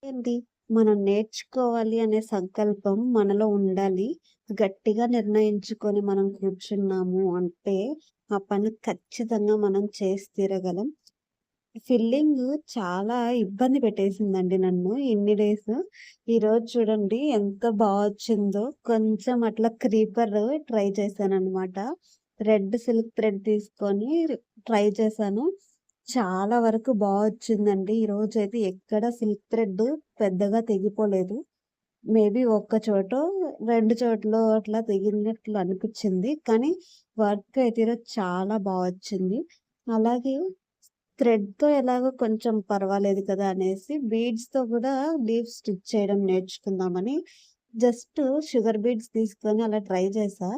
ఏంటి మనం నేర్చుకోవాలి అనే సంకల్పం మనలో ఉండాలి. గట్టిగా నిర్ణయించుకొని మనం కూర్చున్నాము అంటే, ఆ పని ఖచ్చితంగా మనం చేసి తీరగలం. ఫిల్లింగు చాలా ఇబ్బంది పెట్టేసిందండి నన్ను ఇన్ని డేస్. ఈరోజు చూడండి ఎంత వచ్చిందో. కొంచెం అట్లా క్రీపర్ ట్రై చేశాననమాట. రెడ్ సిల్క్ థ్రెడ్ తీసుకొని ట్రై చేశాను. చాలా వరకు వచ్చిందండి. ఈరోజైతే ఎక్కడ సిల్క్ థ్రెడ్ పెద్దగా తెగిపోలేదు. మేబీ ఒక్క చోటో, 2 చోట్లో అట్లా తెగినట్లు అనిపిచ్చింది. కానీ వర్క్ అయితే ఈరోజు చాలా వచ్చింది. అలాగే థ్రెడ్‌తో ఎలాగో కొంచెం పర్వాలేదు కదా అనేసి బీడ్స్‌తో గూడా లీఫ్ స్టిచ్ చేయడం నేర్చుకుందామని జస్ట్ షుగర్ బీడ్స్ తీసుకొని అలా ట్రై చేశా.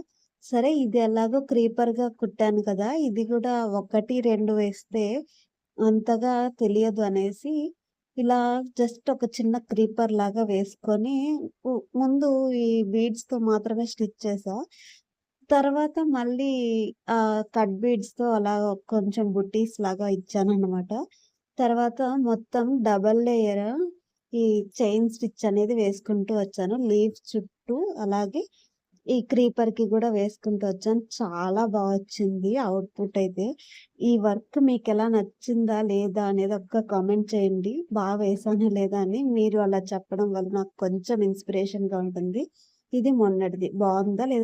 సరే ఇది ఎలాగో క్రీపర్‌గా కుట్టాను కదా! ఇది గూడా 1, 2 వేస్తే అంతగా తెలియదు అనేసి ఇలా జస్ట్ ఒక చిన్న క్రీపర్ లాగా వేసుకొని ఉ ముందు ఈ బీడ్స్‌తో మాత్రమే స్టిచ్ చేశా. తర్వాత మళ్ళీ కట్ బీడ్స్‌తో అలా కొంచెం బుట్టీస్ లాగా ఇచ్చాననమాట. తర్వాత మొత్తం డబుల్ లేయర్ ఈ చైన్ స్టిచ్ అనేది వేసుకుంటూ వచ్చాను. లీఫ్ చుట్టూ అలాగే ఈ క్రీపర్‌కి గూడా వేసుకుంటూ వచ్చాను. చాలా వచ్చింది అవుట్‌పుట్ అయితే. ఈ వర్క్ మీకెలా నచ్చిందా? లేదా? అనేది ఒక్క కామెంట్ చేయండి. వేశానా లేదా అని. మీరు అలా చెప్పడం వల్ల నాకు కొంచెం ఇన్‌స్పిరేషన్‌గా ఉంటుంది. ఇది మొన్నటిది. బావుందా? లేదా?